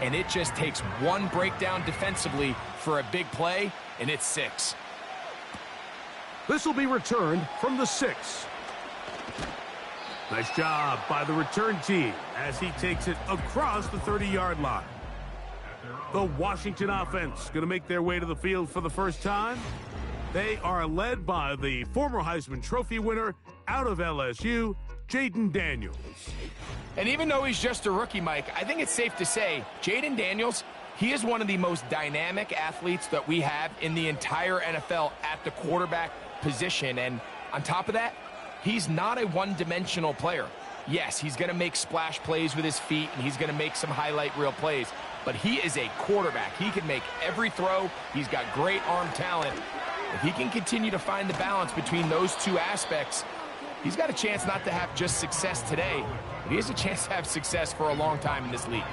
and it just takes one breakdown defensively for a big play, and it's 6. This will be returned from the 6. Nice job by the return team as he takes it across the 30-yard line. The Washington offense going to make their way to the field for the first time. They are led by the former Heisman Trophy winner out of LSU, Jayden Daniels. And even though he's just a rookie, Mike, I think it's safe to say Jayden Daniels, he is one of the most dynamic athletes that we have in the entire NFL at the quarterback position. And on top of that, he's not a one-dimensional player. Yes, he's going to make splash plays with his feet, and he's going to make some highlight reel plays. But he is a quarterback. He can make every throw. He's got great arm talent. If he can continue to find the balance between those two aspects, he's got a chance not to have just success today, but he has a chance to have success for a long time in this league.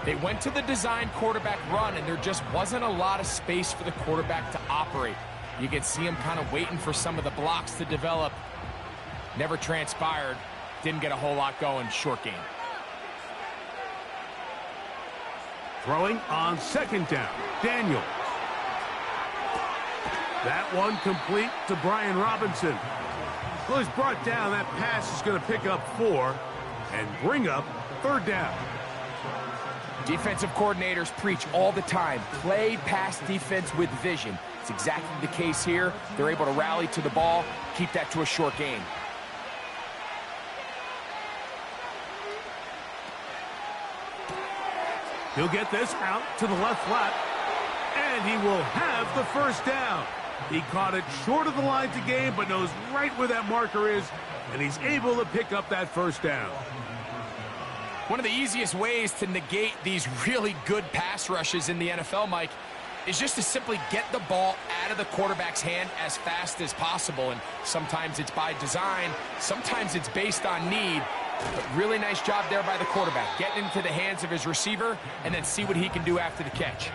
They went to the design quarterback run, and there just wasn't a lot of space for the quarterback to operate. You can see him kind of waiting for some of the blocks to develop. Never transpired. Didn't get a whole lot going. Short game. Throwing on second down, Daniels. That one complete to Brian Robinson. Well, he's brought down. That pass is going to pick up 4 and bring up third down. Defensive coordinators preach all the time, play pass defense with vision. It's exactly the case here. They're able to rally to the ball, keep that to a short game. He'll get this out to the left flat, and he will have the first down. He caught it short of the line to gain, but knows right where that marker is, and he's able to pick up that first down. One of the easiest ways to negate these really good pass rushes in the NFL, Mike, is just to simply get the ball out of the quarterback's hand as fast as possible. And sometimes it's by design, sometimes it's based on need. But really nice job there by the quarterback, getting into the hands of his receiver and then see what he can do after the catch.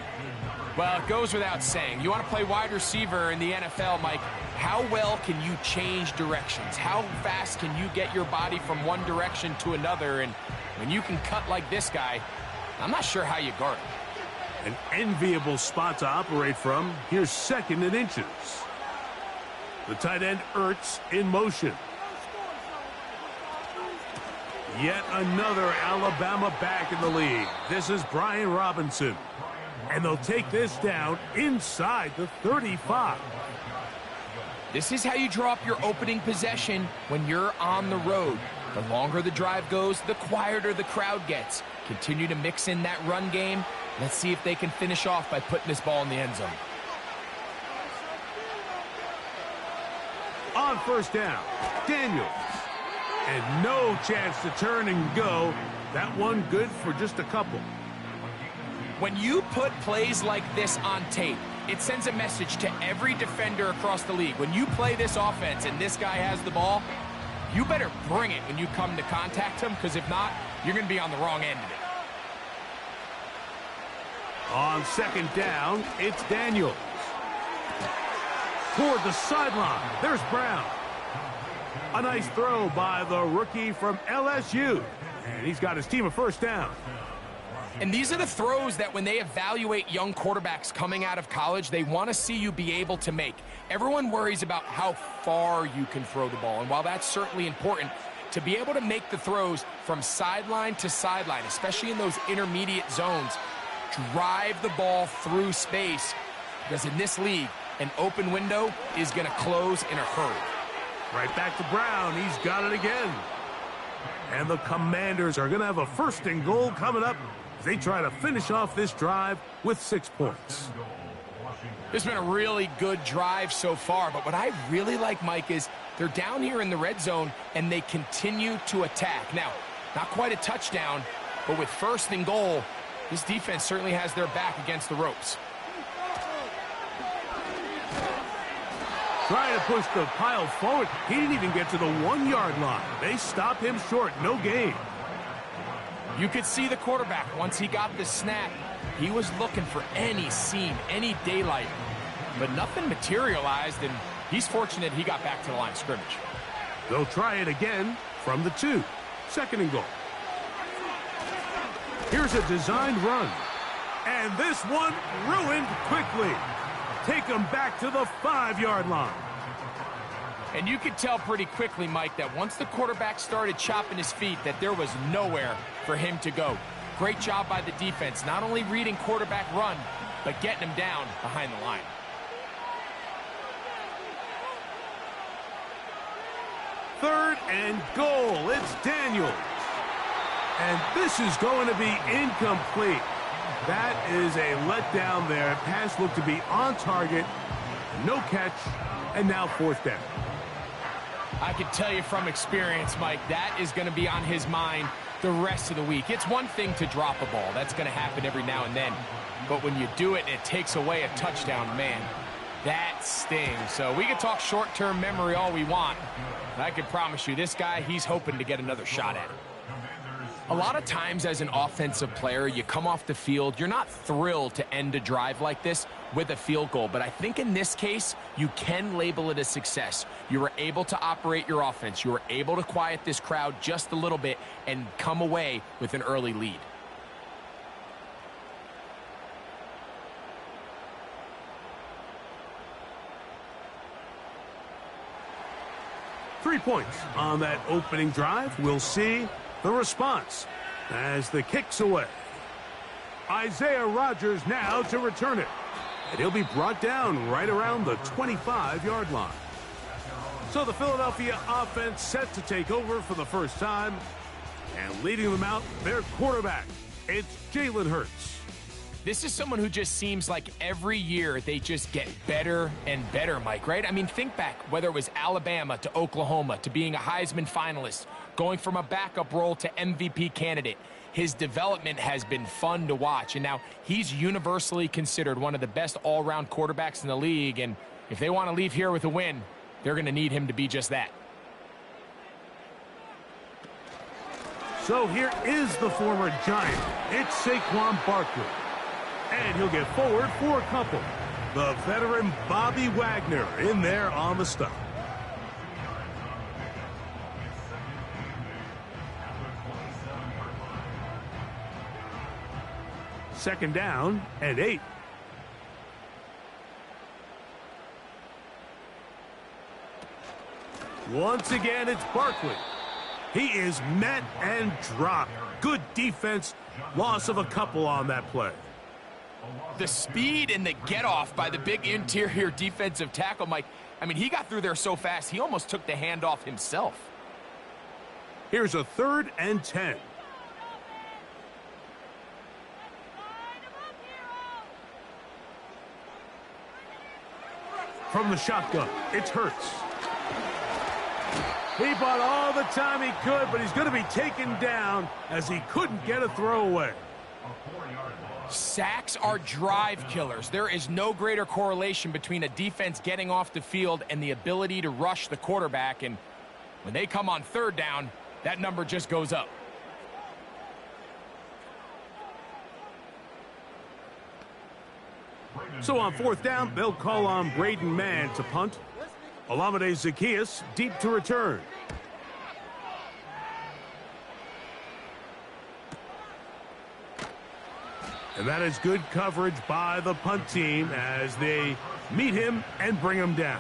Well, it goes without saying. You want to play wide receiver in the NFL, Mike, how well can you change directions? How fast can you get your body from one direction to another? And when you can cut like this guy, I'm not sure how you guard him. An enviable spot to operate from. Here's second and inches. The tight end Ertz in motion. Yet another Alabama back in the league. This is Brian Robinson. And they'll take this down inside the 35. This is how you draw up your opening possession when you're on the road. The longer the drive goes, the quieter the crowd gets. Continue to mix in that run game. Let's see if they can finish off by putting this ball in the end zone. On first down, Daniels. And no chance to turn and go. That one good for just a couple. When you put plays like this on tape, it sends a message to every defender across the league. When you play this offense and this guy has the ball, you better bring it when you come to contact him, because if not, you're going to be on the wrong end of it. On second down, it's Daniels. Toward the sideline, there's Brown. A nice throw by the rookie from LSU. And he's got his team a first down. And these are the throws that when they evaluate young quarterbacks coming out of college, they want to see you be able to make. Everyone worries about how far you can throw the ball. And while that's certainly important, to be able to make the throws from sideline to sideline, especially in those intermediate zones, drive the ball through space. Because in this league, an open window is going to close in a hurry. Right back to Brown. He's got it again. And the Commanders are going to have a first and goal coming up as they try to finish off this drive with 6 points. This has been a really good drive so far, but what I really like, Mike, is they're down here in the red zone and they continue to attack. Now, not quite a touchdown, but with first and goal, this defense certainly has their back against the ropes. Trying to push the pile forward. He didn't even get to the 1-yard line. They stop him short. No gain. You could see the quarterback, once he got the snap, he was looking for any seam, any daylight. But nothing materialized, and he's fortunate he got back to the line of scrimmage. They'll try it again from the 2. Second and goal. Here's a designed run. And this one ruined quickly. Take him back to the 5-yard line. And you could tell pretty quickly, Mike, that once the quarterback started chopping his feet, that there was nowhere for him to go. Great job by the defense, not only reading quarterback run, but getting him down behind the line. Third and goal. It's Daniels. And this is going to be incomplete. That is a letdown there. Pass looked to be on target. No catch. And now 4th down. I can tell you from experience, Mike, that is going to be on his mind the rest of the week. It's one thing to drop a ball. That's going to happen every now and then. But when you do it and it takes away a touchdown, man, that stings. So we can talk short-term memory all we want. But I can promise you, this guy, he's hoping to get another shot at it. A lot of times as an offensive player, you come off the field, you're not thrilled to end a drive like this with a field goal. But I think in this case, you can label it a success. You were able to operate your offense. You were able to quiet this crowd just a little bit and come away with an early lead. Three points on that opening drive. We'll see the response as the kick's away. Isaiah Rodgers now to return it. And he'll be brought down right around the 25-yard line. So the Philadelphia offense set to take over for the first time. And leading them out, their quarterback. It's Jalen Hurts. This is someone who just seems like every year they just get better and better, Mike, right? I mean, think back, whether it was Alabama to Oklahoma to being a Heisman finalist, going from a backup role to MVP candidate. His development has been fun to watch, and now he's universally considered one of the best all-around quarterbacks in the league, and if they want to leave here with a win, they're going to need him to be just that. So here is the former Giant. It's Saquon Barkley. And he'll get forward for a couple. The veteran Bobby Wagner in there on the stop. Second down and 8. Once again, it's Barkley. He is met and dropped. Good defense. Loss of a couple on that play. The speed and the get-off by the big interior defensive tackle, Mike. I mean, he got through there so fast, he almost took the handoff himself. Here's a 3rd and 10. From the shotgun, it's Hurts. He bought all the time he could, but he's going to be taken down as he couldn't get a throwaway. Sacks are drive killers. There is no greater correlation between a defense getting off the field and the ability to rush the quarterback. And when they come on 3rd down, that number just goes up. So on 4th down, they'll call on Braden Mann to punt. Olamide Zaccheaus deep to return. And that is good coverage by the punt team as they meet him and bring him down.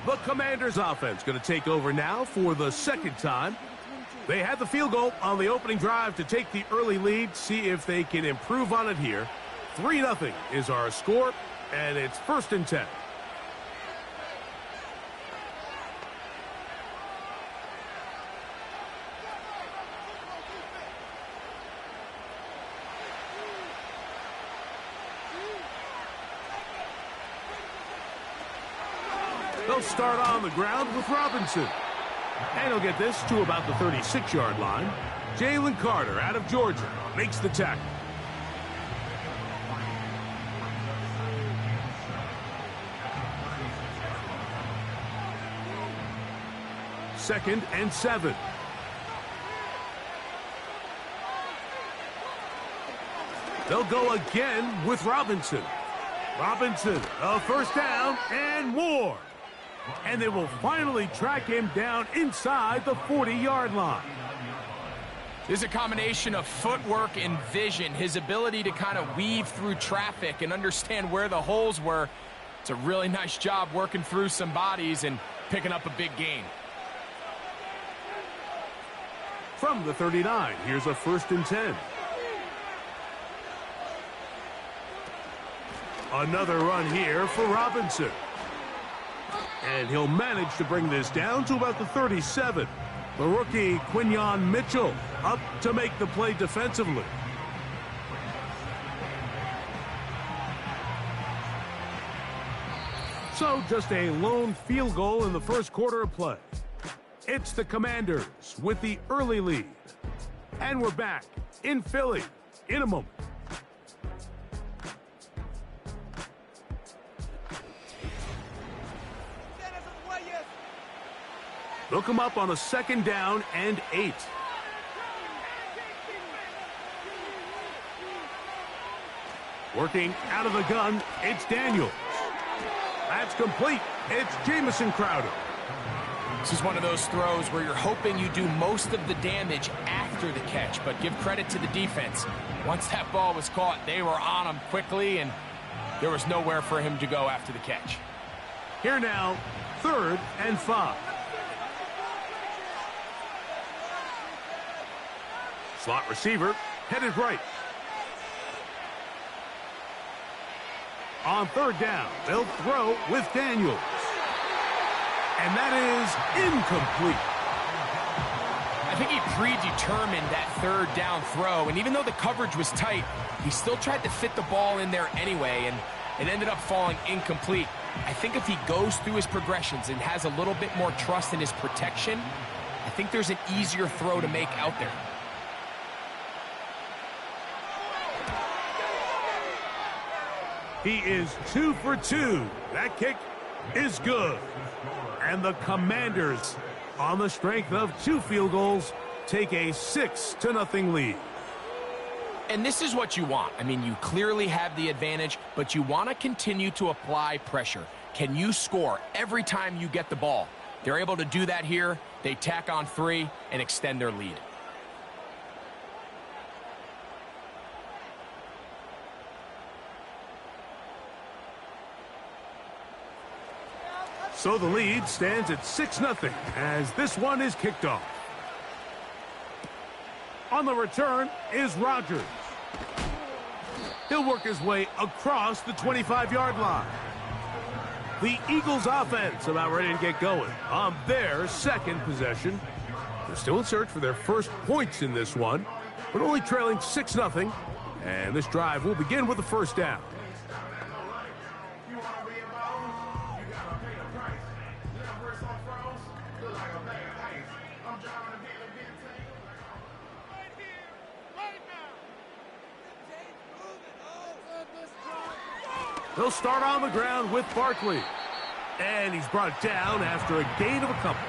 The Commanders offense going to take over now for the 2nd time. They had the field goal on the opening drive to take the early lead. See if they can improve on it here. 3-0 is our score, and it's 1st and 10. They'll start on the ground with Robinson. And he'll get this to about the 36-yard line. Jalen Carter out of Georgia makes the tackle. Second and 7. They'll go again with Robinson. Robinson, a 1st down and more. And they will finally track him down inside the 40-yard line. There's a combination of footwork and vision, his ability to kind of weave through traffic and understand where the holes were. It's a really nice job working through some bodies and picking up a big gain. From the 39, here's a 1st and 10. Another run here for Robinson. And he'll manage to bring this down to about the 37. The rookie, Quinyon Mitchell, up to make the play defensively. So just a lone field goal in the first quarter of play. It's the Commanders with the early lead. And we're back in Philly in a moment. They'll come up on a 2nd down and 8. Working out of the gun, it's Daniels. That's complete. It's Jamison Crowder. This is one of those throws where you're hoping you do most of the damage after the catch, but give credit to the defense. Once that ball was caught, they were on him quickly, and there was nowhere for him to go after the catch. Here now, 3rd and 5. Slot receiver, headed right. On 3rd down, they'll throw with Daniels. And that is incomplete. I think he predetermined that 3rd down throw, and even though the coverage was tight, he still tried to fit the ball in there anyway, and it ended up falling incomplete. I think if he goes through his progressions and has a little bit more trust in his protection, I think there's an easier throw to make out there. He is 2 for 2. That kick is good. And the Commanders, on the strength of 2 field goals, take a 6-0 lead. And this is what you want. I mean, you clearly have the advantage, but you want to continue to apply pressure. Can you score every time you get the ball? They're able to do that here. They tack on 3 and extend their lead. So the lead stands at 6-0 as this one is kicked off. On the return is Rodgers. He'll work his way across the 25-yard line. The Eagles offense about ready to get going on their 2nd possession. They're still in search for their first points in this one, but only trailing 6-0. And this drive will begin with the 1st down. They'll start on the ground with Barkley. And he's brought down after a gain of a couple.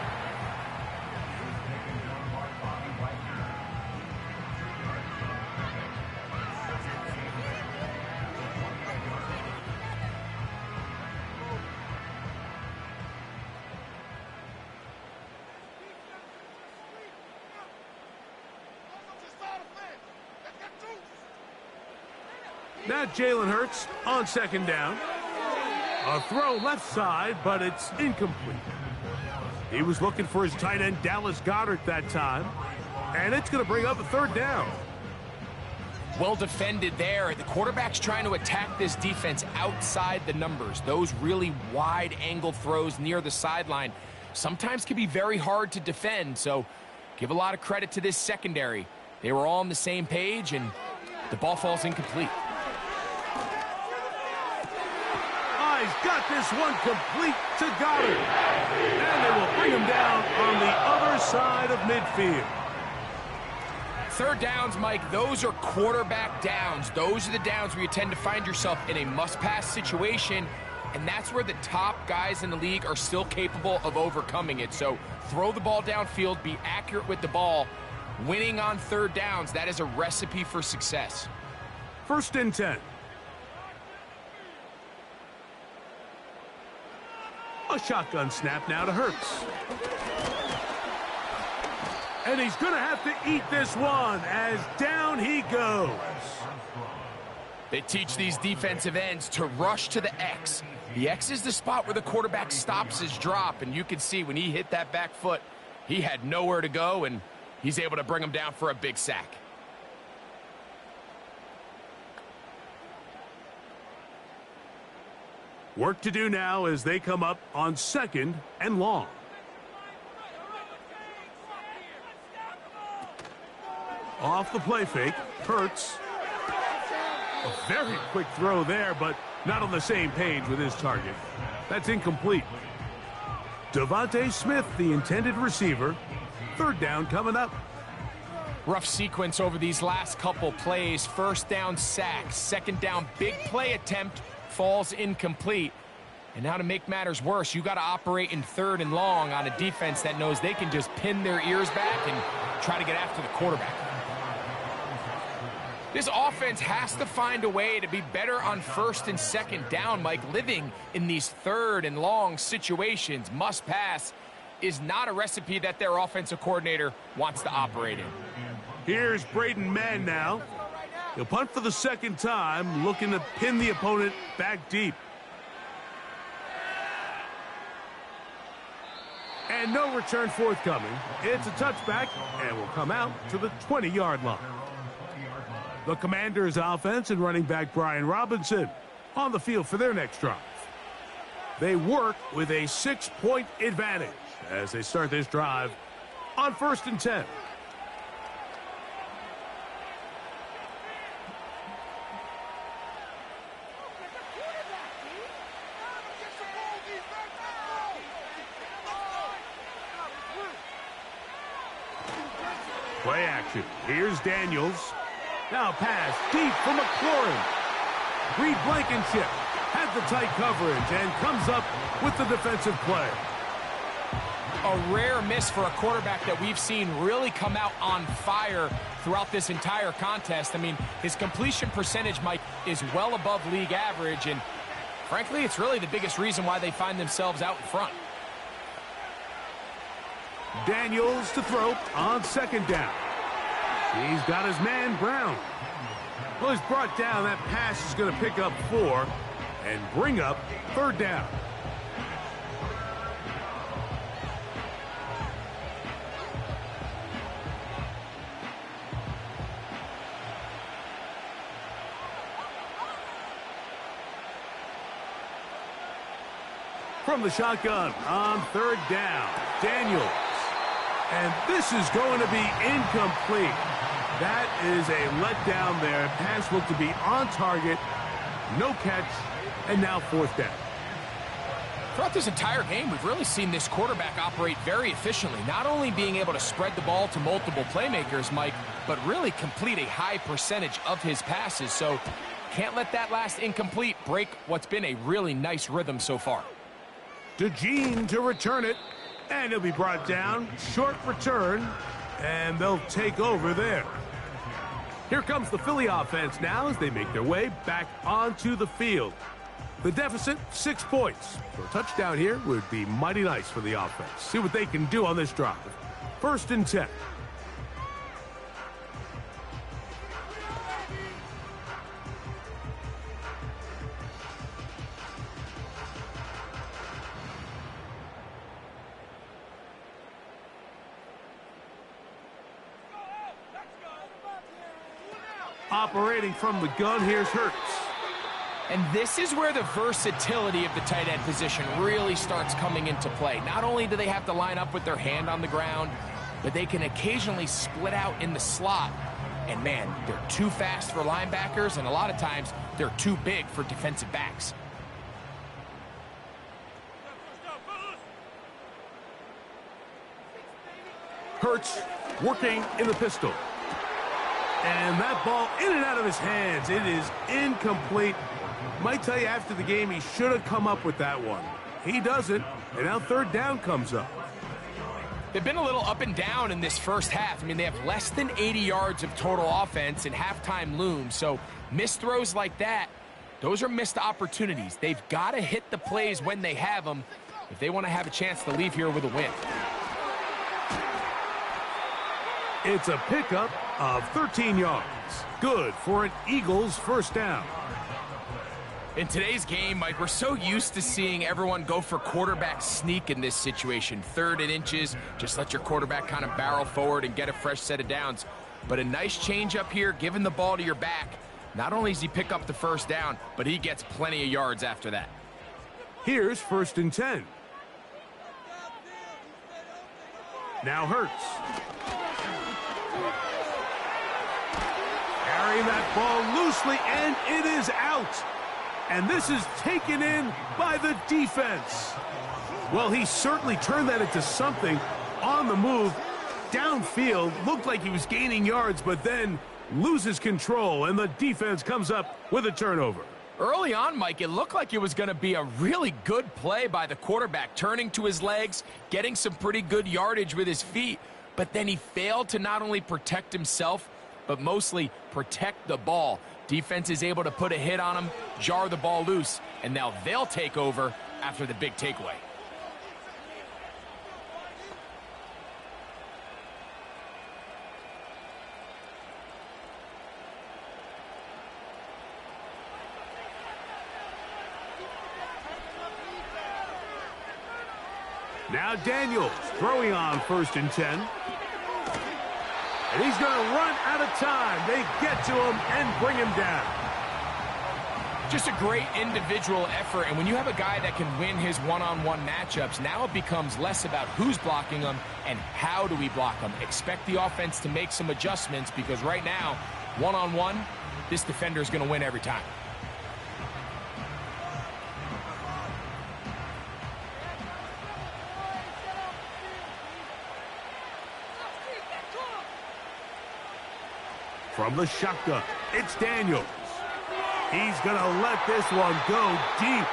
Now Jalen Hurts on 2nd down. A throw left side, but it's incomplete. He was looking for his tight end, Dallas Goedert, that time. And it's going to bring up a 3rd down. Well defended there. The quarterback's trying to attack this defense outside the numbers. Those really wide-angle throws near the sideline sometimes can be very hard to defend, so give a lot of credit to this secondary. They were all on the same page, and the ball falls incomplete. He's got this one complete to Goddard. And they will bring him down on the other side of midfield. 3rd downs, Mike, those are quarterback downs. Those are the downs where you tend to find yourself in a must-pass situation, and that's where the top guys in the league are still capable of overcoming it. So throw the ball downfield, be accurate with the ball. Winning on 3rd downs, that is a recipe for success. 1st and 10. A shotgun snap now to Hurts. And he's going to have to eat this one as down he goes. They teach these defensive ends to rush to the X. The X is the spot where the quarterback stops his drop, and you can see when he hit that back foot, he had nowhere to go, and he's able to bring him down for a big sack. Work to do now as they come up on 2nd and long. Off the play fake, Hurts. A very quick throw there, but not on the same page with his target. That's incomplete. Devontae Smith, the intended receiver. 3rd down coming up. Rough sequence over these last couple plays. 1st down sack, 2nd down big play attempt, falls incomplete. And now to make matters worse, you got to operate in 3rd and long on a defense that knows they can just pin their ears back and try to get after the quarterback. This offense has to find a way to be better on 1st and 2nd down, Mike. Living in these 3rd and long situations, must pass, is not a recipe that their offensive coordinator wants to operate in. Here's Braden Mann now. He'll punt for the 2nd time, looking to pin the opponent back deep. And no return forthcoming. It's a touchback and will come out to the 20-yard line. The Commanders' offense and running back Brian Robinson on the field for their next drive. They work with a 6-point advantage as they start this drive on 1st and 10. Play action. Here's Daniels. Now pass deep for McLaurin. Reed Blankenship has the tight coverage and comes up with the defensive play. A rare miss for a quarterback that we've seen really come out on fire throughout this entire contest. I mean, his completion percentage, Mike, is well above league average, and frankly, it's really the biggest reason why they find themselves out in front. Daniels to throw on 2nd down. He's got his man Brown. Well, he's brought down. That pass is going to pick up 4 and bring up 3rd down. From the shotgun on 3rd down, Daniels. And this is going to be incomplete. That is a letdown there. Pass looked to be on target. No catch. And now 4th down. Throughout this entire game, we've really seen this quarterback operate very efficiently. Not only being able to spread the ball to multiple playmakers, Mike, but really complete a high percentage of his passes. So can't let that last incomplete break what's been a really nice rhythm so far. DeJean to return it. And he'll be brought down. Short return. And they'll take over there. Here comes the Philly offense now as they make their way back onto the field. The deficit, 6 points. So a touchdown here would be mighty nice for the offense. See what they can do on this drive. 1st and 10. Operating from the gun, here's Hurts. And this is where the versatility of the tight end position really starts coming into play. Not only do they have to line up with their hand on the ground, but they can occasionally split out in the slot. And man, they're too fast for linebackers, and a lot of times they're too big for defensive backs. Hurts working in the pistol. And that ball in and out of his hands. It is incomplete. Might tell you after the game he should have come up with that one. He doesn't, and now 3rd down comes up. They've been a little up and down in this first half. I mean, they have less than 80 yards of total offense and halftime looms. So missed throws like that, those are missed opportunities. They've got to hit the plays when they have them if they want to have a chance to leave here with a win. It's a pickup of 13 yards. Good for an Eagles first down. In today's game, Mike, we're so used to seeing everyone go for quarterback sneak in this situation. 3rd and inches, just let your quarterback kind of barrel forward and get a fresh set of downs. But a nice change up here, giving the ball to your back. Not only does he pick up the first down, but he gets plenty of yards after that. Here's 1st and 10. Now Hurts. Carrying that ball loosely, and it is out. And this is taken in by the defense. Well, he certainly turned that into something on the move. Downfield, looked like he was gaining yards, but then loses control, and the defense comes up with a turnover. Early on, Mike, it looked like it was going to be a really good play by the quarterback, turning to his legs, getting some pretty good yardage with his feet, but then he failed to not only protect himself, but mostly protect the ball. Defense is able to put a hit on him, jar the ball loose, and now they'll take over after the big takeaway. Now Daniels throwing on 1st and 10. And he's going to run out of time. They get to him and bring him down. Just a great individual effort, and when you have a guy that can win his one-on-one matchups, now it becomes less about who's blocking him and how do we block him. Expect the offense to make some adjustments because right now, one-on-one, this defender is going to win every time. From the shotgun, it's Daniels. He's going to let this one go deep.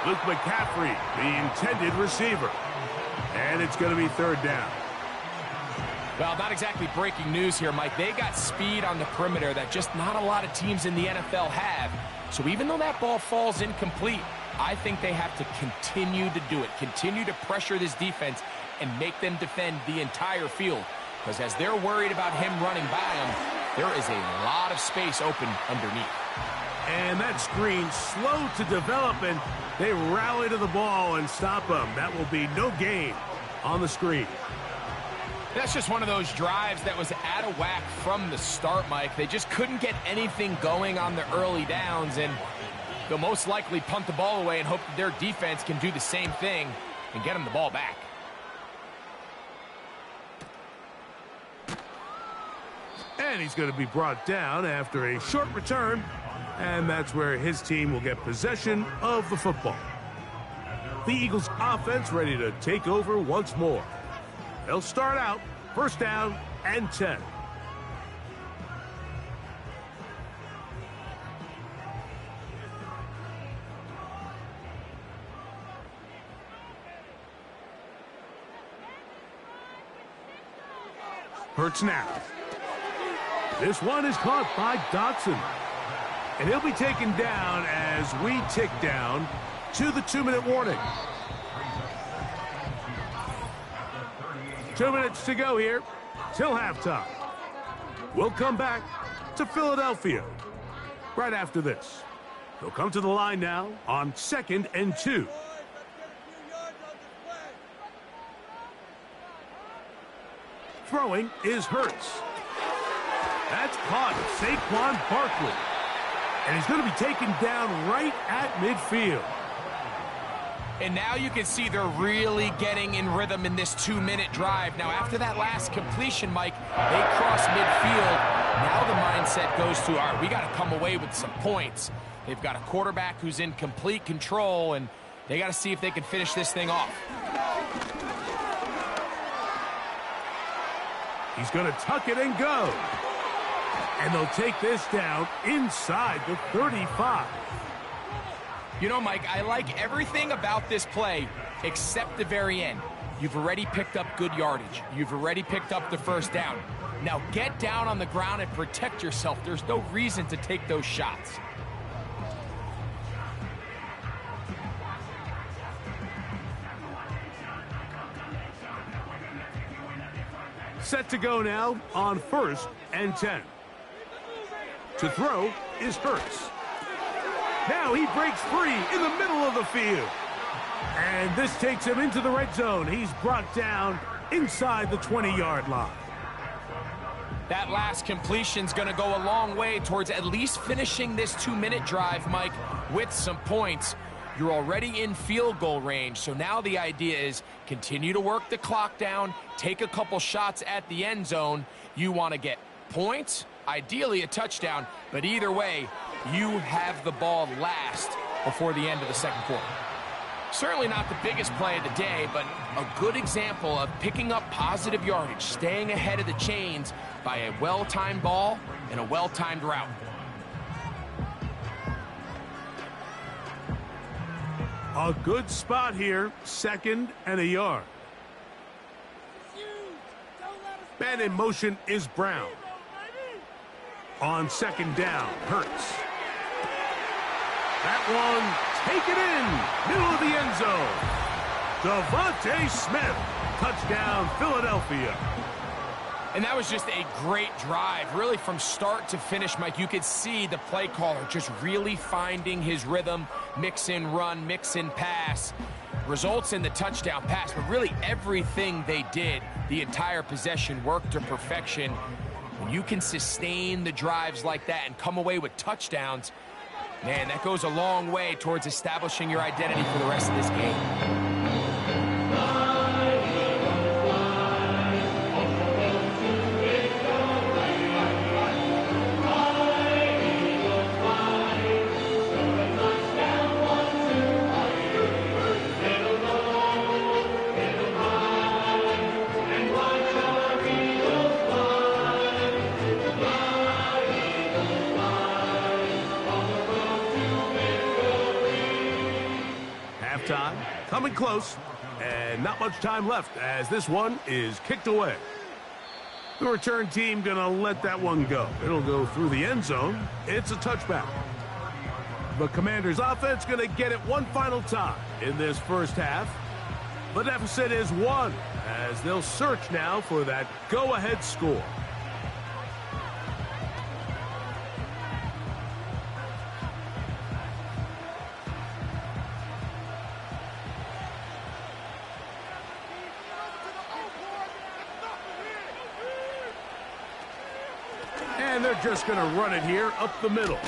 Luke McCaffrey, the intended receiver. And it's going to be 3rd down. Well, not exactly breaking news here, Mike. They got speed on the perimeter that just not a lot of teams in the NFL have. So even though that ball falls incomplete, I think they have to continue to do it. Continue to pressure this defense and make them defend the entire field. Because as they're worried about him running by them, there is a lot of space open underneath. And that screen slow to develop, and they rally to the ball and stop him. That will be no gain on the screen. That's just one of those drives that was out of whack from the start, Mike. They just couldn't get anything going on the early downs, and they'll most likely punt the ball away and hope that their defense can do the same thing and get them the ball back. And he's going to be brought down after a short return, and that's where his team will get possession of the football. The Eagles offense ready to take over once more. They'll start out 1st down and 10. Hurts now. This one is caught by Dotson. And he'll be taken down as we tick down to the 2-minute warning. 2 minutes to go here till halftime. We'll come back to Philadelphia right after this. They'll come to the line now on 2nd and 2. Throwing is Hurts. That's caught Saquon Barkley. And he's going to be taken down right at midfield. And now you can see they're really getting in rhythm in this 2-minute drive. Now, after that last completion, Mike, they cross midfield. Now the mindset goes to, all right, we got to come away with some points. They've got a quarterback who's in complete control, and they got to see if they can finish this thing off. He's going to tuck it and go. And they'll take this down inside the 35. You know, Mike, I like everything about this play except the very end. You've already picked up good yardage. You've already picked up the first down. Now get down on the ground and protect yourself. There's no reason to take those shots. Set to go now on 1st and 10. To throw is Hurts. Now he breaks free in the middle of the field. And this takes him into the red zone. He's brought down inside the 20-yard line. That last completion's going to go a long way towards at least finishing this 2-minute drive, Mike, with some points. You're already in field goal range, so now the idea is continue to work the clock down, take a couple shots at the end zone. You want to get points, ideally a touchdown, but either way, you have the ball last before the end of the second quarter. Certainly not the biggest play of the day, but a good example of picking up positive yardage, staying ahead of the chains by a well-timed ball and a well-timed route. A good spot here, 2nd and a yard. Man in motion is Brown. On 2nd down, Hurts. That one, take it in, middle of the end zone. Devontae Smith, touchdown, Philadelphia. And that was just a great drive, really from start to finish, Mike. You could see the play caller just really finding his rhythm, mix in run, mix in pass. Results in the touchdown pass, but really everything they did, the entire possession worked to perfection. When you can sustain the drives like that and come away with touchdowns, man, that goes a long way towards establishing your identity for the rest of this game. Halftime, coming close, and not much time left as this one is kicked away. The return team gonna let that one go. It'll go through the end zone. It's a touchback. The Commanders' offense gonna get it one final time in this first half. The deficit is 1 as they'll search now for that go-ahead score. And they're just going to run it here up the middle.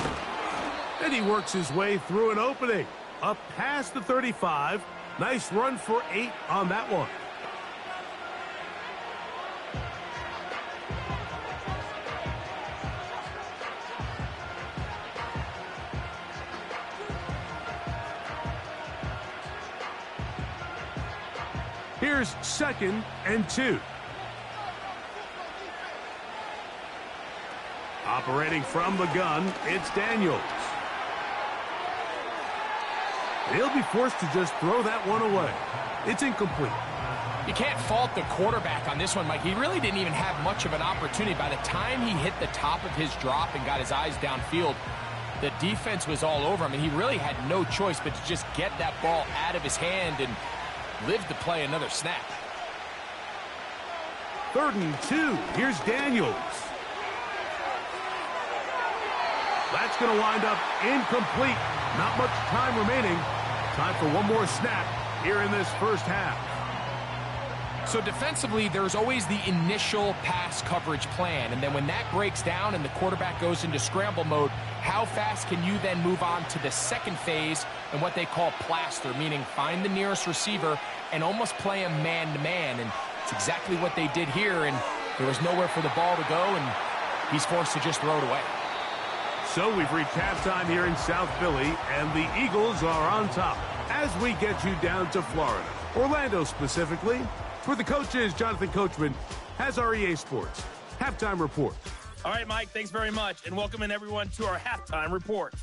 And he works his way through an opening. Up past the 35. Nice run for 8 on that one. Here's 2nd and 2. Operating from the gun, it's Daniels. He'll be forced to just throw that one away. It's incomplete. You can't fault the quarterback on this one, Mike. He really didn't even have much of an opportunity. By the time he hit the top of his drop and got his eyes downfield, the defense was all over him, and he really had no choice but to just get that ball out of his hand and live to play another snap. 3rd and 2. Here's Daniels. That's going to wind up incomplete. Not much time remaining. Time for one more snap here in this first half. So defensively, there's always the initial pass coverage plan. And then when that breaks down and the quarterback goes into scramble mode, how fast can you then move on to the second phase and what they call plaster, meaning find the nearest receiver and almost play him man-to-man. And it's exactly what they did here. And there was nowhere for the ball to go, and he's forced to just throw it away. So we've reached halftime here in South Philly, and the Eagles are on top as we get you down to Florida, Orlando specifically. For the coaches, Jonathan Coachman has our EA Sports Halftime Report. All right, Mike, thanks very much, and welcome in everyone to our Halftime Report.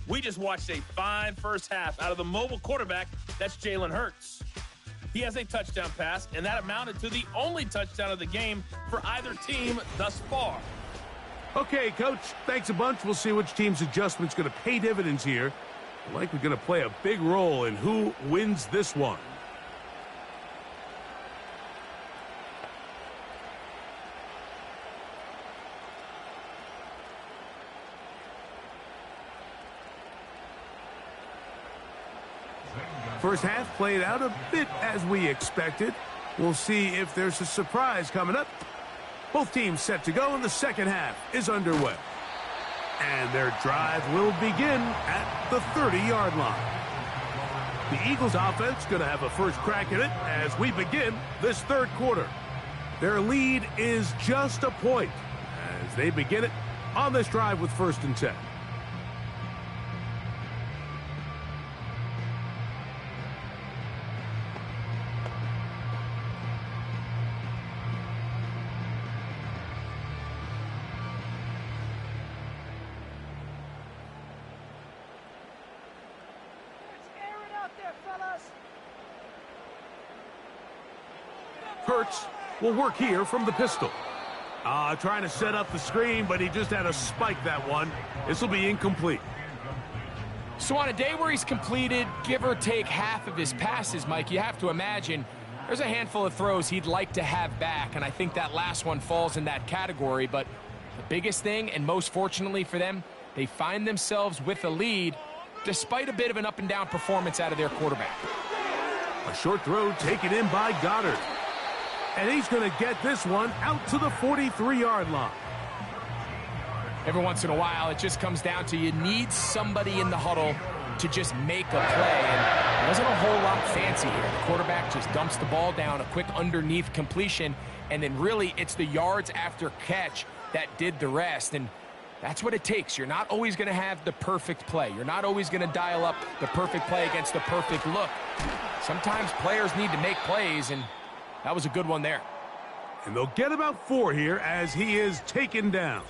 We just watched a fine first half out of the mobile quarterback, that's Jalen Hurts. He has a touchdown pass, and that amounted to the only touchdown of the game for either team thus far. Okay, Coach, thanks a bunch. We'll see which team's adjustment's going to pay dividends here. Likely going to play a big role in who wins this one. First half played out a bit as we expected. We'll see if there's a surprise coming up. Both teams set to go, and the second half is underway. And their drive will begin at the 30-yard line. The Eagles offense going to have a first crack at it as we begin this third quarter. Their lead is just a point as they begin it on this drive with 1st and 10. Hurts will work here from the pistol. Trying to set up the screen, but he just had to spike that one. This will be incomplete. So on a day where he's completed, give or take half of his passes, Mike, you have to imagine there's a handful of throws he'd like to have back, and I think that last one falls in that category. But the biggest thing, and most fortunately for them, they find themselves with a lead despite a bit of an up-and-down performance out of their quarterback. A short throw taken in by Goddard. And he's going to get this one out to the 43-yard line. Every once in a while, it just comes down to you need somebody in the huddle to just make a play. And it wasn't a whole lot fancy here. The quarterback just dumps the ball down, a quick underneath completion, and then really it's the yards after catch that did the rest. And that's what it takes. You're not always going to have the perfect play. You're not always going to dial up the perfect play against the perfect look. Sometimes players need to make plays, and that was a good one there. And they'll get about 4 here as he is taken down.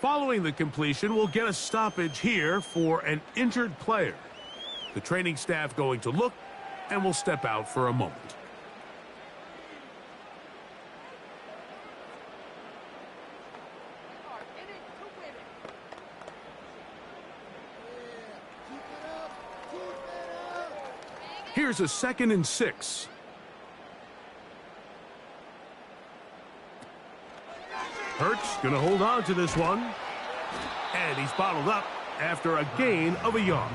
Following the completion, we'll get a stoppage here for an injured player. The training staff going to look, and will step out for a moment. Here's a 2nd and 6. Hurts going to hold on to this one. And he's bottled up after a gain of a yard.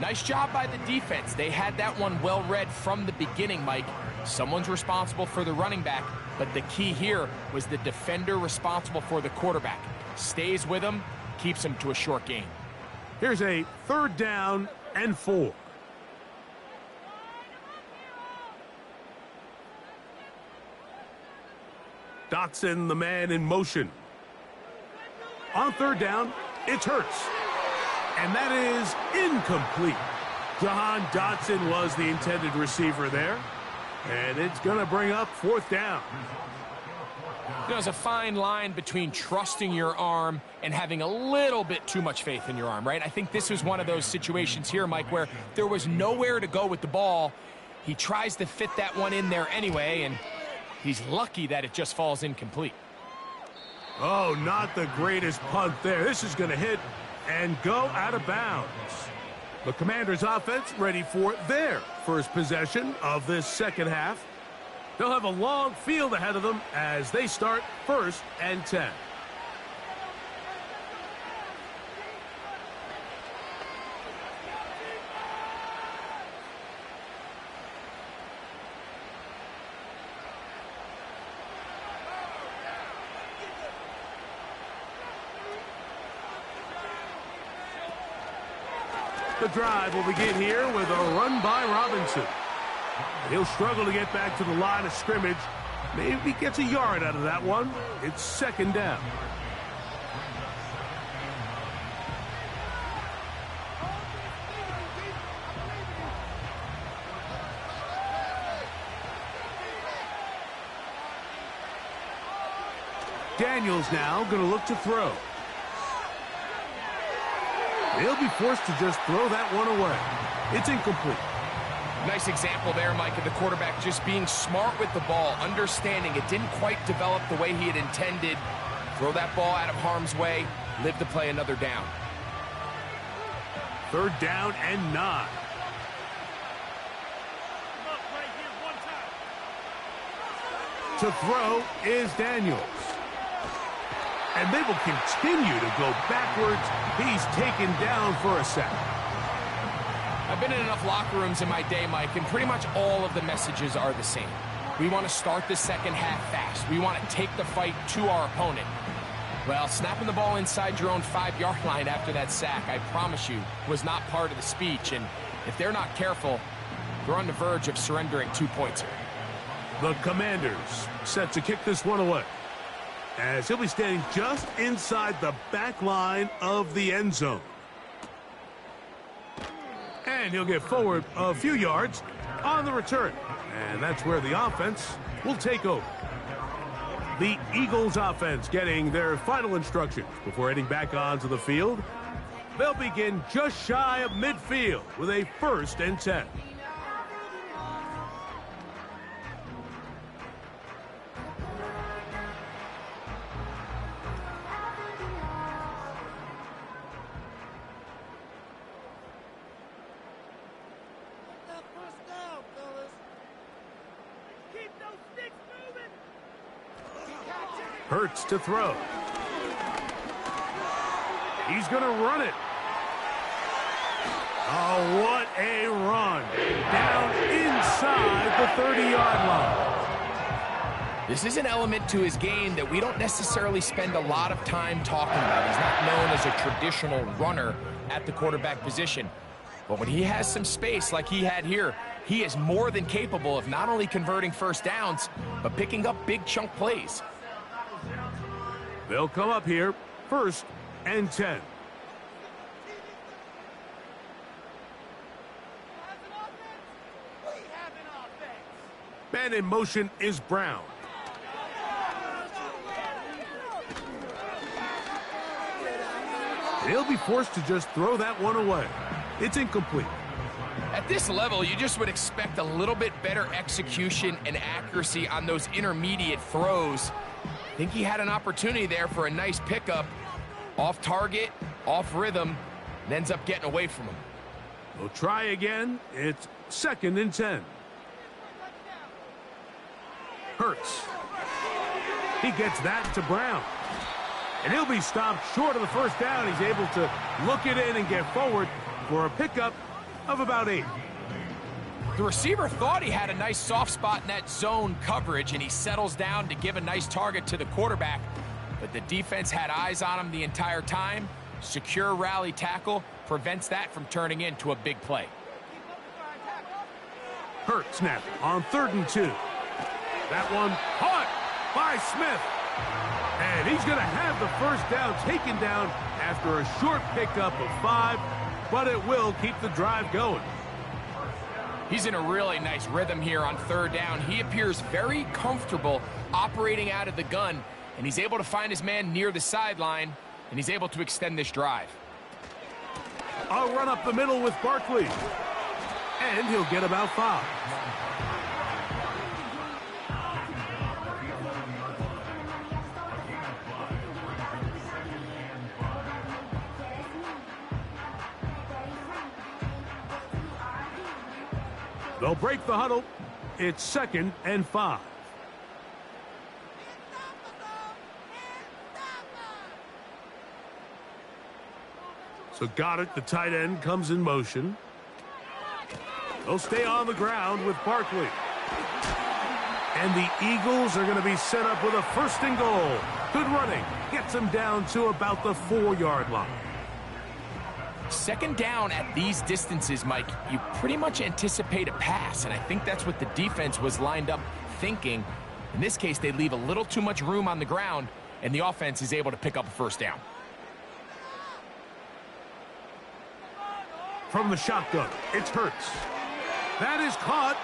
Nice job by the defense. They had that one well read from the beginning, Mike. Someone's responsible for the running back, but the key here was the defender responsible for the quarterback. Stays with him, keeps him to a short gain. Here's a 3rd down and 4. Dotson, the man in motion. On 3rd down, it's Hurts. And that is incomplete. Jahan Dotson was the intended receiver there. And it's going to bring up 4th down. You know, there's a fine line between trusting your arm and having a little bit too much faith in your arm, right? I think this was one of those situations here, Mike, where there was nowhere to go with the ball. He tries to fit that one in there anyway, and he's lucky that it just falls incomplete. Oh, not the greatest punt there. This is going to hit and go out of bounds. The Commanders' offense ready for their first possession of this second half. They'll have a long field ahead of them as they start 1st and 10. The drive will begin here with a run by Robinson. He'll struggle to get back to the line of scrimmage. Maybe gets a yard out of that one. It's 2nd down. Daniels now going to look to throw. He'll be forced to just throw that one away. It's incomplete. Nice example there, Mike, of the quarterback just being smart with the ball, understanding it didn't quite develop the way he had intended. Throw that ball out of harm's way, live to play another down. 3rd down and 9. To throw is Daniels. And they will continue to go backwards. He's taken down for a sack. I've been in enough locker rooms in my day, Mike, and pretty much all of the messages are the same. We want to start the second half fast. We want to take the fight to our opponent. Well, snapping the ball inside your own 5-yard line after that sack, I promise you, was not part of the speech. And if they're not careful, they're on the verge of surrendering 2 points here. The Commanders set to kick this one away, as he'll be standing just inside the back line of the end zone. And he'll get forward a few yards on the return. And that's where the offense will take over. The Eagles offense getting their final instructions before heading back onto the field. They'll begin just shy of midfield with a 1st and 10. Hurts to throw. He's going to run it. Oh, what a run. Down inside the 30-yard line. This is an element to his game that we don't necessarily spend a lot of time talking about. He's not known as a traditional runner at the quarterback position. But when he has some space like he had here, he is more than capable of not only converting first downs, but picking up big chunk plays. They'll come up here, 1st and 10. Man in motion is Brown. He'll be forced to just throw that one away. It's incomplete. At this level, you just would expect a little bit better execution and accuracy on those intermediate throws. I think he had an opportunity there for a nice pickup. Off target, off rhythm, and ends up getting away from him. We'll try again. It's 2nd and 10. Hurts. He gets that to Brown. And he'll be stopped short of the first down. He's able to look it in and get forward for a pickup of about 8. The receiver thought he had a nice soft spot in that zone coverage, and he settles down to give a nice target to the quarterback. But the defense had eyes on him the entire time. Secure rally tackle prevents that from turning into a big play. Hurts snap on 3rd and 2. That one caught by Smith. And he's going to have the first down taken down after a short pickup of 5, but it will keep the drive going. He's in a really nice rhythm here on 3rd down. He appears very comfortable operating out of the gun, and he's able to find his man near the sideline, and he's able to extend this drive. A run up the middle with Barkley, and he'll get about 5. They'll break the huddle. It's 2nd and 5. So Goddard, the tight end, comes in motion. They'll stay on the ground with Barkley. And the Eagles are going to be set up with a 1st and goal. Good running. Gets them down to about the 4-yard line. 2nd down at these distances, Mike, you pretty much anticipate a pass, and I think that's what the defense was lined up thinking. In this case, they leave a little too much room on the ground, and the offense is able to pick up a 1st down. From the shotgun, it's Hurts. That is caught,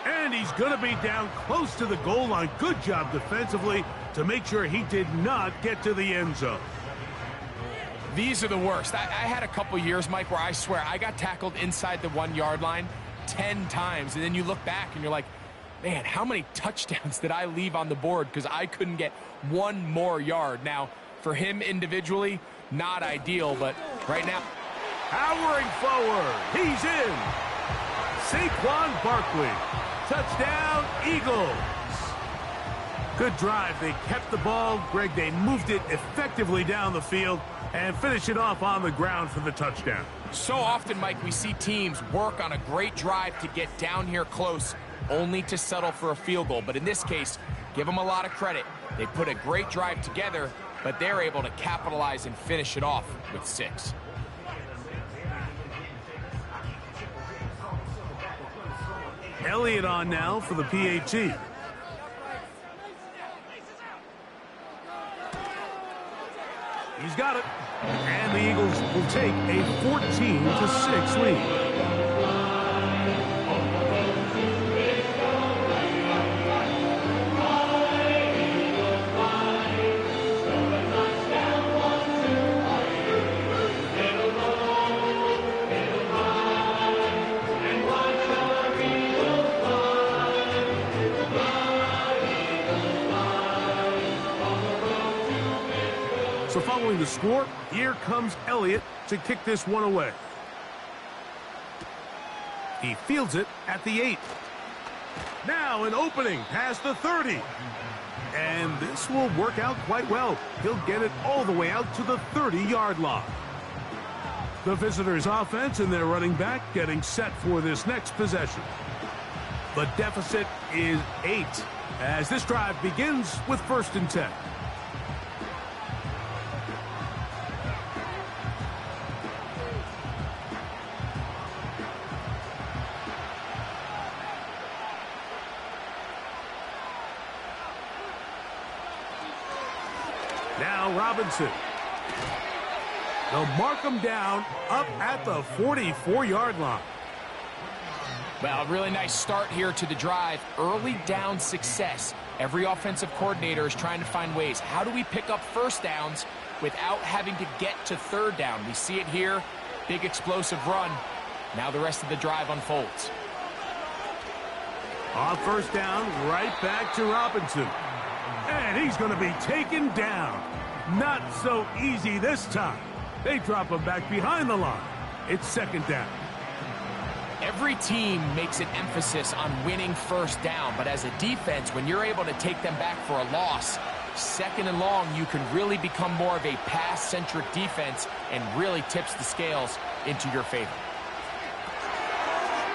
and he's going to be down close to the goal line. Good job defensively to make sure he did not get to the end zone. These are the worst. I had a couple years, Mike, where I swear I got tackled inside the 1-yard line 10 times, and then you look back and you're like, man, how many touchdowns did I leave on the board because I couldn't get one more yard? Now, for him individually, not ideal, but right now, powering forward, he's in. Saquon Barkley, touchdown Eagles. Good drive. They kept the ball. Greg, they moved it effectively down the field and finished it off on the ground for the touchdown. So often, Mike, we see teams work on a great drive to get down here close, only to settle for a field goal. But in this case, give them a lot of credit. They put a great drive together, but they're able to capitalize and finish it off with 6. Elliott on now for the PAT. He's got it. And the Eagles will take a 14-6 lead. So following the score, here comes Elliott to kick this one away. He fields it at the 8. Now an opening past the 30. And this will work out quite well. He'll get it all the way out to the 30-yard line. The visitors' offense and their running back getting set for this next possession. The deficit is 8 as this drive begins with 1st and 10. Now Robinson. They'll mark him down up at the 44-yard line. Well, a really nice start here to the drive. Early down success. Every offensive coordinator is trying to find ways. How do we pick up first downs without having to get to 3rd down? We see it here. Big explosive run. Now the rest of the drive unfolds. On 1st down, right back to Robinson. And he's going to be taken down. Not so easy this time. They drop him back behind the line. It's 2nd down. Every team makes an emphasis on winning 1st down, but as a defense, when you're able to take them back for a loss, 2nd and long, you can really become more of a pass-centric defense and really tips the scales into your favor.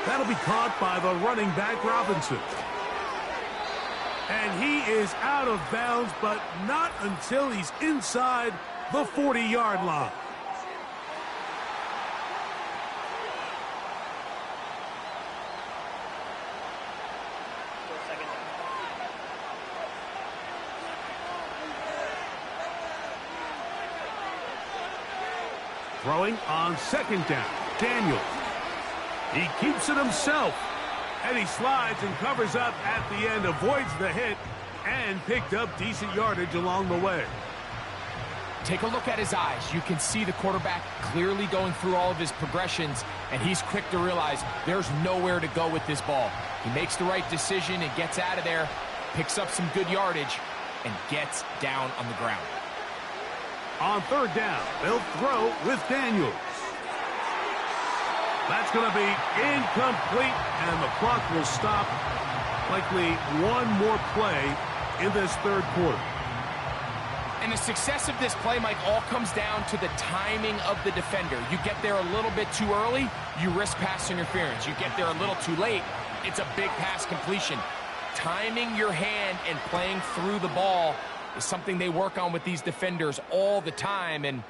That'll be caught by the running back, Robinson. And he is out of bounds, but not until he's inside the 40-yard line. Throwing on 2nd down, Daniels. He keeps it himself. And he slides and covers up at the end, avoids the hit, and picked up decent yardage along the way. Take a look at his eyes. You can see the quarterback clearly going through all of his progressions, and he's quick to realize there's nowhere to go with this ball. He makes the right decision and gets out of there, picks up some good yardage, and gets down on the ground. On 3rd down, they'll throw with Daniels. That's going to be incomplete, and the clock will stop. Likely one more play in this 3rd quarter. And the success of this play, Mike, all comes down to the timing of the defender. You get there a little bit too early, you risk pass interference. You get there a little too late, it's a big pass completion. Timing your hand and playing through the ball is something they work on with these defenders all the time. And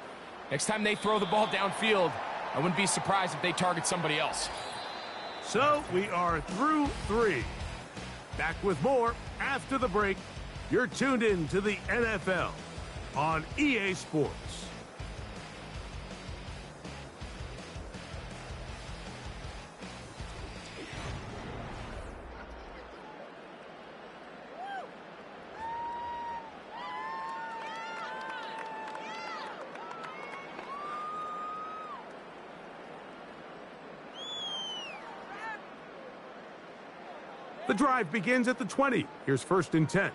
next time they throw the ball downfield, I wouldn't be surprised if they target somebody else. So we are through 3. Back with more after the break. You're tuned in to the NFL on EA Sports. The drive begins at the 20. Here's 1st and 10.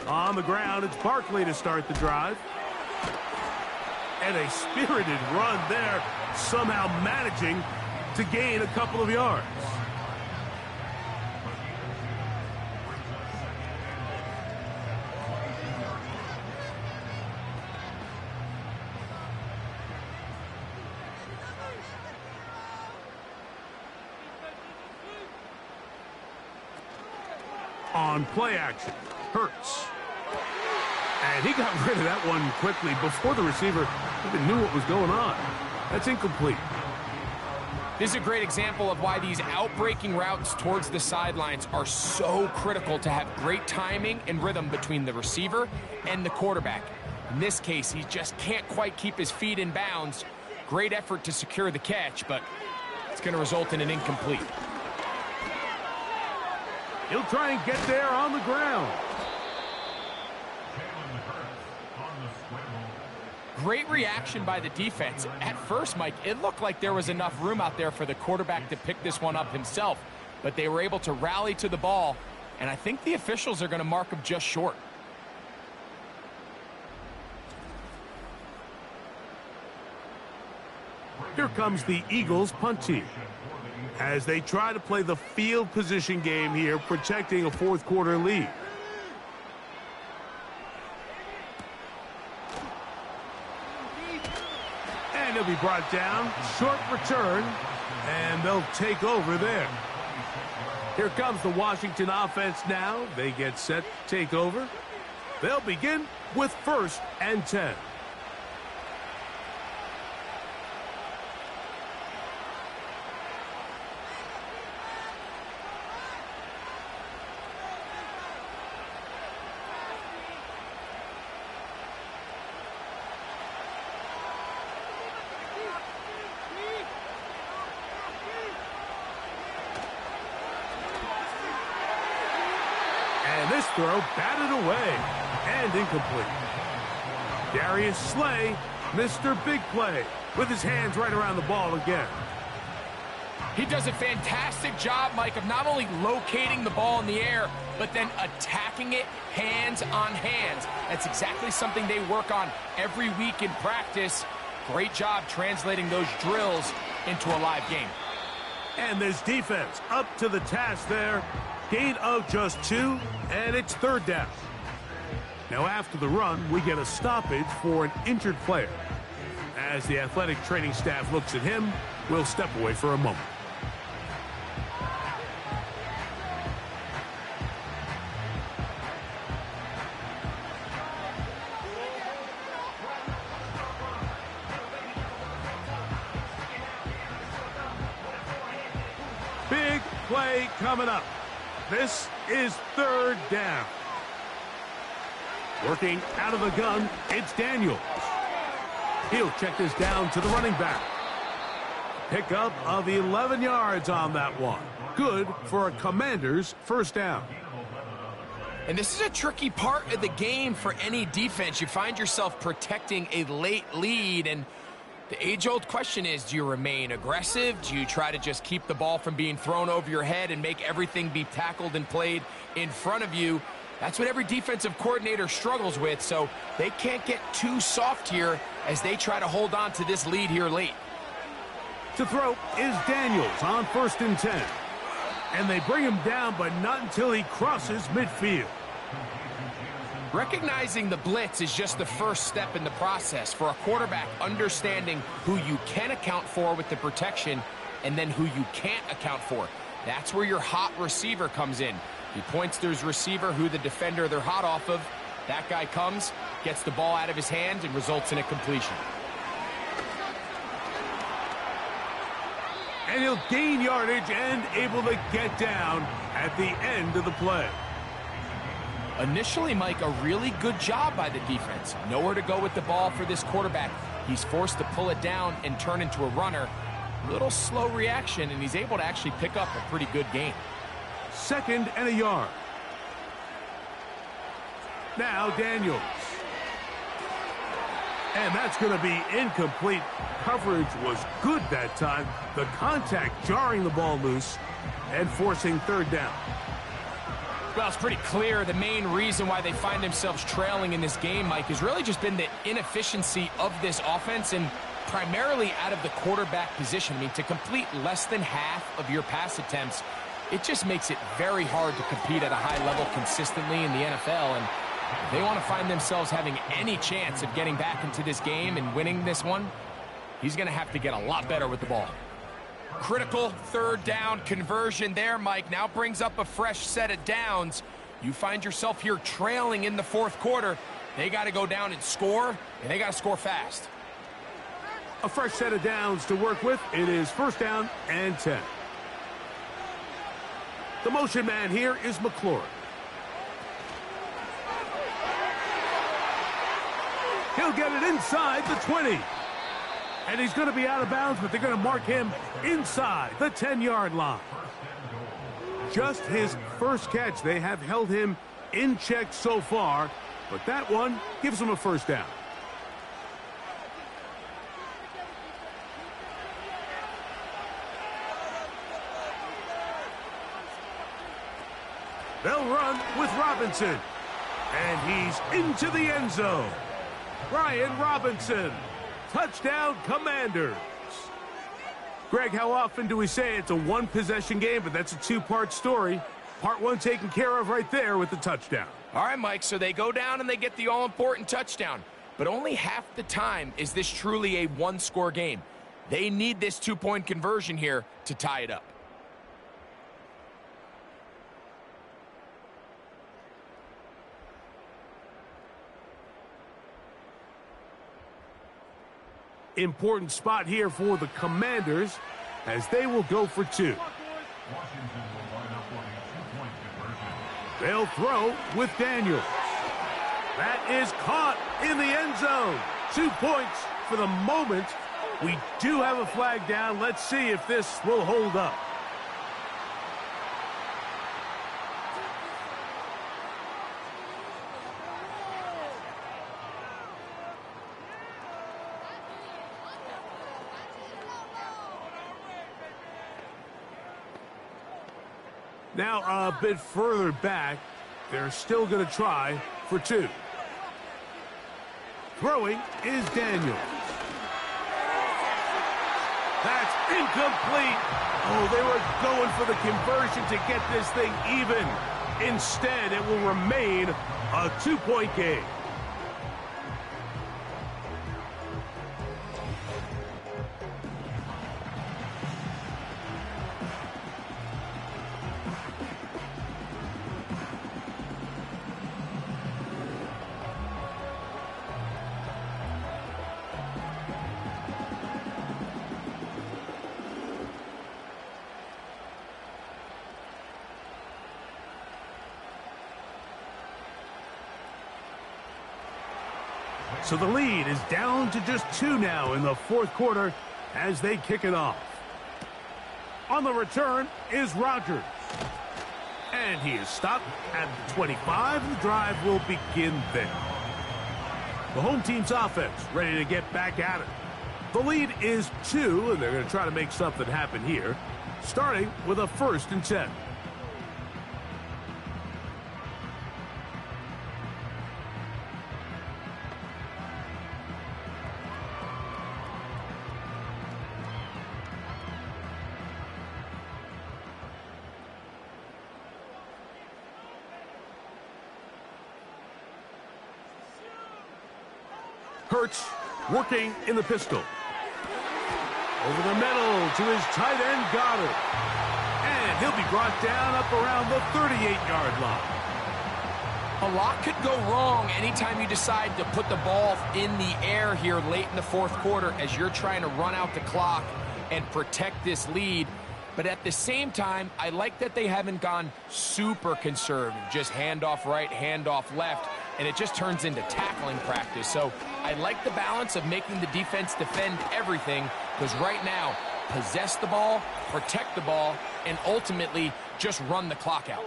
On the ground, it's Barkley to start the drive. And a spirited run there, somehow managing to gain a couple of yards. on play action. Hurts. And he got rid of that one quickly before the receiver even knew what was going on. That's incomplete. This is a great example of why these out-breaking routes towards the sidelines are so critical to have great timing and rhythm between the receiver and the quarterback. In this case, he just can't quite keep his feet in bounds. Great effort to secure the catch, but it's going to result in an incomplete. He'll try and get there on the ground. Great reaction by the defense. At first, Mike, it looked like there was enough room out there for the quarterback to pick this one up himself, but they were able to rally to the ball, and I think the officials are going to mark him just short. Here comes the Eagles punt team as they try to play the field position game here, protecting a fourth quarter lead. And he'll be brought down. Short return, and they'll take over there. Here comes the Washington offense now. They get set to take over. They'll begin with 1st and 10. This throw batted away and incomplete. Darius Slay, Mr. Big Play, with his hands right around the ball again. He does a fantastic job, Mike, of not only locating the ball in the air, but then attacking it hands on hands. That's exactly something they work on every week in practice. Great job translating those drills into a live game. And this defense up to the task there. Gain of just 2, and it's 3rd down. Now after the run, we get a stoppage for an injured player. As the athletic training staff looks at him, we'll step away for a moment. Big play coming up. This is 3rd down. Working out of the gun, it's Daniels. He'll check this down to the running back. Pickup of 11 yards on that one. Good for a Commander's 1st down. And this is a tricky part of the game for any defense. You find yourself protecting a late lead, and the age-old question is, do you remain aggressive? Do you try to just keep the ball from being thrown over your head and make everything be tackled and played in front of you? That's what every defensive coordinator struggles with, so they can't get too soft here as they try to hold on to this lead here late. To throw is Daniels on 1st and 10. And they bring him down, but not until he crosses midfield. Recognizing the blitz is just the first step in the process for a quarterback, understanding who you can account for with the protection and then who you can't account for. That's where your hot receiver comes in. He points to his receiver, who the defender they're hot off of. That guy comes, gets the ball out of his hand, and results in a completion. And he'll gain yardage and able to get down at the end of the play. Initially, Mike, a really good job by the defense. Nowhere to go with the ball for this quarterback. He's forced to pull it down and turn into a runner. Little slow reaction, and he's able to actually pick up a pretty good gain. 2nd and a yard. Now Daniels. And that's going to be incomplete. Coverage was good that time. The contact jarring the ball loose and forcing 3rd down. Well, it's pretty clear the main reason why they find themselves trailing in this game, Mike, has really just been the inefficiency of this offense and primarily out of the quarterback position. I mean, to complete less than half of your pass attempts, it just makes it very hard to compete at a high level consistently in the NFL. And if they want to find themselves having any chance of getting back into this game and winning this one, he's going to have to get a lot better with the ball. Critical 3rd down conversion there, Mike. Now brings up a fresh set of downs. You find yourself here trailing in the fourth quarter. They got to go down and score, and they got to score fast. A fresh set of downs to work with. It is first down and 10. The motion man here is McLaurin. He'll get it inside the 20. And he's going to be out of bounds, but they're going to mark him inside the 10-yard line. Just his first catch. They have held him in check so far, but that one gives him a first down. They'll run with Robinson. And he's into the end zone. Brian Robinson. Touchdown, Commanders. Greg, how often do we say it's a one-possession game, but that's a two-part story? Part one taken care of right there with the touchdown. All right, Mike, so they go down and they get the all-important touchdown. But only half the time is this truly a one-score game. They need this two-point conversion here to tie it up. Important spot here for the Commanders as they will go for two. They'll throw with Daniels. That is caught in the end zone. 2 points for the moment. We do have a flag down. Let's see if this will hold up. Now a bit further back, they're still going to try for two. Throwing is Daniels. That's incomplete. Oh, they were going for the conversion to get this thing even. Instead, it will remain a two-point game. So the lead is down to just two now in the fourth quarter as they kick it off. On the return is Rodgers. And he is stopped at the 25. The drive will begin there. The home team's offense ready to get back at it. The lead is 2, and they're going to try to make something happen here, starting with a 1st and 10. Hurts working in the pistol. Over the middle to his tight end, Goddard. And he'll be brought down up around the 38-yard line. A lot could go wrong anytime you decide to put the ball in the air here late in the fourth quarter as you're trying to run out the clock and protect this lead. But at the same time, I like that they haven't gone super conservative. Just handoff right, handoff left, and it just turns into tackling practice. So I like the balance of making the defense defend everything, because right now, possess the ball, protect the ball, and ultimately just run the clock out.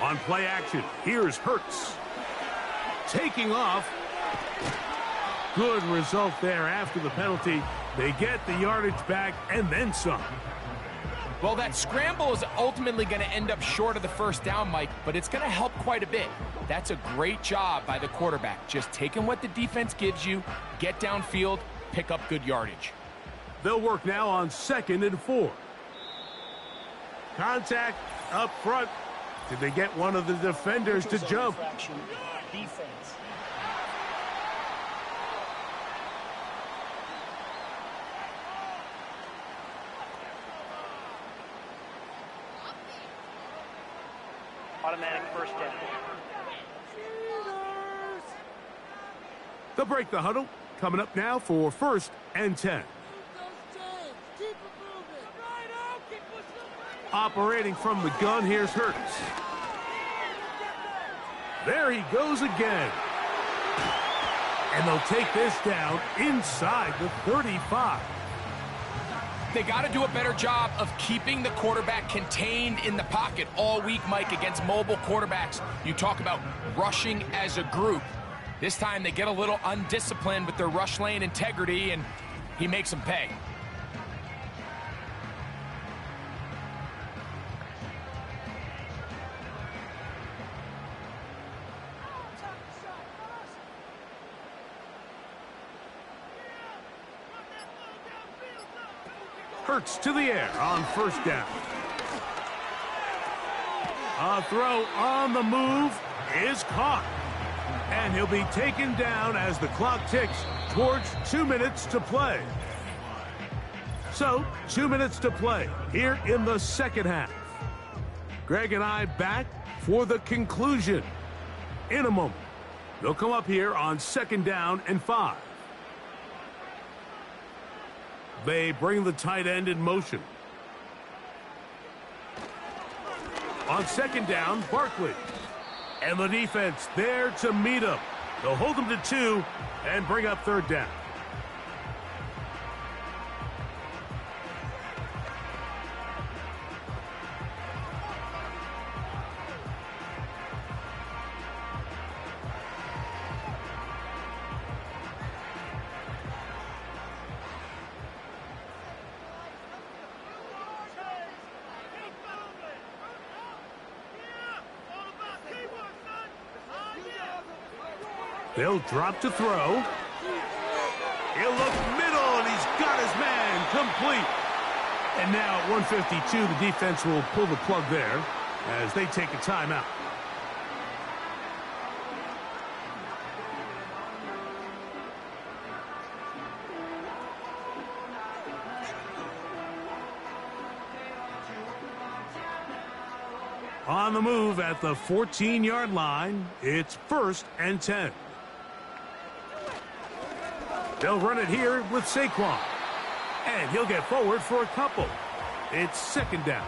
On play action, here's Hurts. Taking off. Good result there after the penalty. They get the yardage back and then some. Well, that scramble is ultimately going to end up short of the first down, Mike, but it's going to help quite a bit. That's a great job by the quarterback. Just taking what the defense gives you, get downfield, pick up good yardage. They'll work now on 2nd and 4. Contact up front. Did they get one of the defenders to jump? Defense. Automatic first down. They'll break the huddle. Coming up now for 1st and 10. Operating from the gun, here's Hurts. There he goes again. And they'll take this down inside the 35. They got to do a better job of keeping the quarterback contained in the pocket all week, Mike, against mobile quarterbacks. You talk about rushing as a group. This time they get a little undisciplined with their rush lane integrity, and he makes them pay. Hurts to the air on 1st down. A throw on the move is caught. And he'll be taken down as the clock ticks towards 2 minutes to play. So, 2 minutes to play here in the second half. Greg and I back for the conclusion in a moment. They'll come up here on 2nd down and 5. They bring the tight end in motion. On 2nd down, Barkley. And the defense there to meet him. They'll hold him to 2 and bring up 3rd down. They'll drop to throw. He'll look middle, and he's got his man complete. And now at 152, the defense will pull the plug there as they take a timeout. On the move at the 14-yard line, it's 1st and 10. They'll run it here with Saquon. And he'll get forward for a couple. It's 2nd down.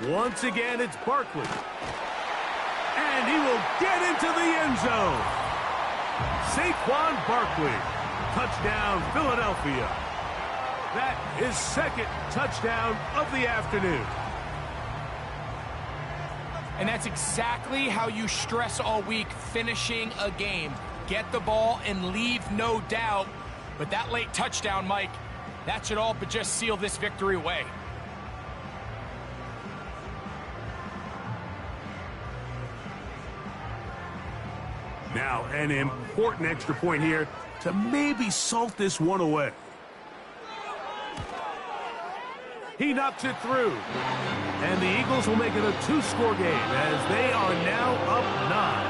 Once again, it's Barkley. And he will get into the end zone. Saquon Barkley. Touchdown, Philadelphia. That is 2nd touchdown of the afternoon. And that's exactly how you stress all week, finishing a game. Get the ball and leave no doubt. But that late touchdown, Mike, that should all but just seal this victory away. Now, an important extra point here to maybe salt this one away. He knocks it through. And the Eagles will make it a 2-score game as they are now up 9.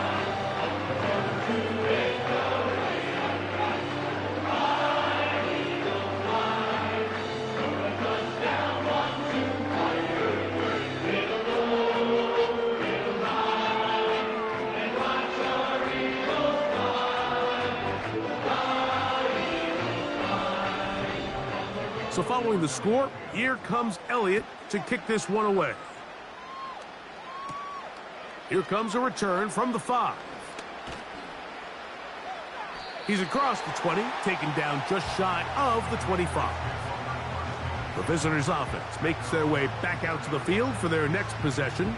So following the score, here comes Elliott to kick this one away. Here comes a return from the 5. He's across the 20, taken down just shy of the 25. The visitors' offense makes their way back out to the field for their next possession.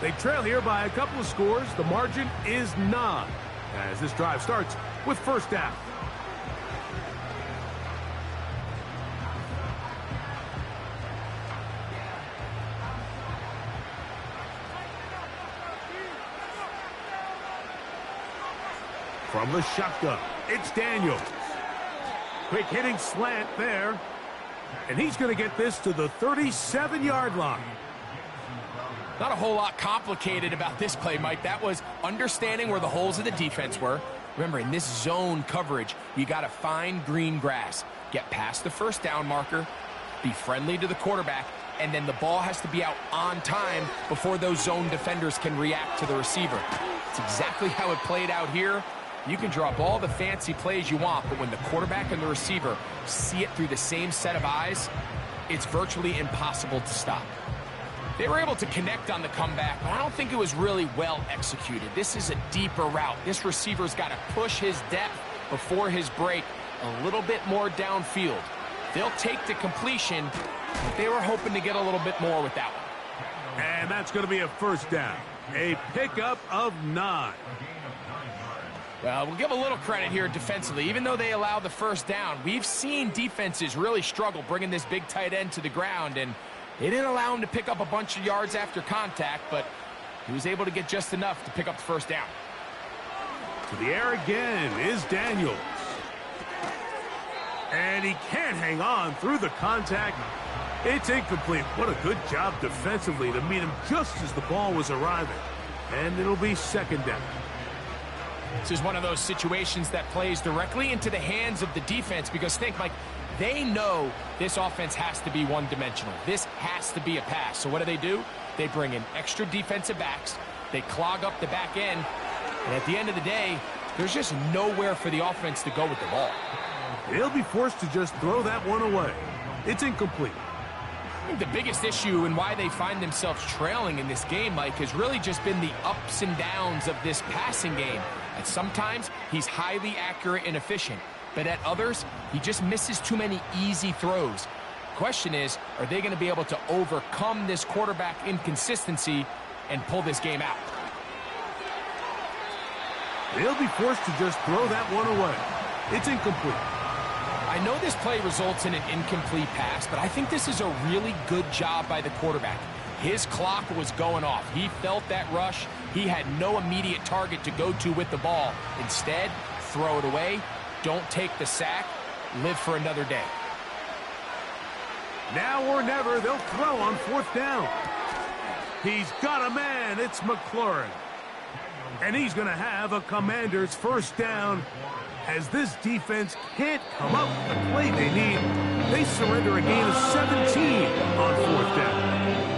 They trail here by a couple of scores. The margin is 9 as this drive starts with first down. From the shotgun, it's Daniels. Quick hitting slant there. And he's going to get this to the 37-yard line. Not a whole lot complicated about this play, Mike. That was understanding where the holes of the defense were. Remember, in this zone coverage, you got to find green grass. Get past the first down marker, be friendly to the quarterback, and then the ball has to be out on time before those zone defenders can react to the receiver. It's exactly how it played out here. You can draw up all the fancy plays you want, but when the quarterback and the receiver see it through the same set of eyes, it's virtually impossible to stop. They were able to connect on the comeback, but I don't think it was really well executed. This is a deeper route. This receiver's got to push his depth before his break a little bit more downfield. They'll take the completion, but they were hoping to get a little bit more with that one. And that's going to be a first down. A pickup of 9. Well, we'll give a little credit here defensively. Even though they allowed the first down, we've seen defenses really struggle bringing this big tight end to the ground, and they didn't allow him to pick up a bunch of yards after contact, but he was able to get just enough to pick up the first down. To the air again is Daniels. And he can't hang on through the contact. It's incomplete. What a good job defensively to meet him just as the ball was arriving. And it'll be second down. This is one of those situations that plays directly into the hands of the defense because think, Mike, they know this offense has to be one-dimensional. This has to be a pass. So what do? They bring in extra defensive backs. They clog up the back end. And at the end of the day, there's just nowhere for the offense to go with the ball. They'll be forced to just throw that one away. It's incomplete. I think the biggest issue and why they find themselves trailing in this game, Mike, has really just been the ups and downs of this passing game. And sometimes he's highly accurate and efficient, but at others, he just misses too many easy throws. Question is, are they going to be able to overcome this quarterback inconsistency and pull this game out? They'll be forced to just throw that one away. It's incomplete. I know this play results in an incomplete pass, but I think this is a really good job by the quarterback. His clock was going off. He felt that rush. He had no immediate target to go to with the ball. Instead, throw it away. Don't take the sack. Live for another day. Now or never, they'll throw on fourth down. He's got a man. It's McLaurin. And he's going to have a Commander's first down. As this defense can't come up with the play they need, they surrender a gain of 17 on fourth down.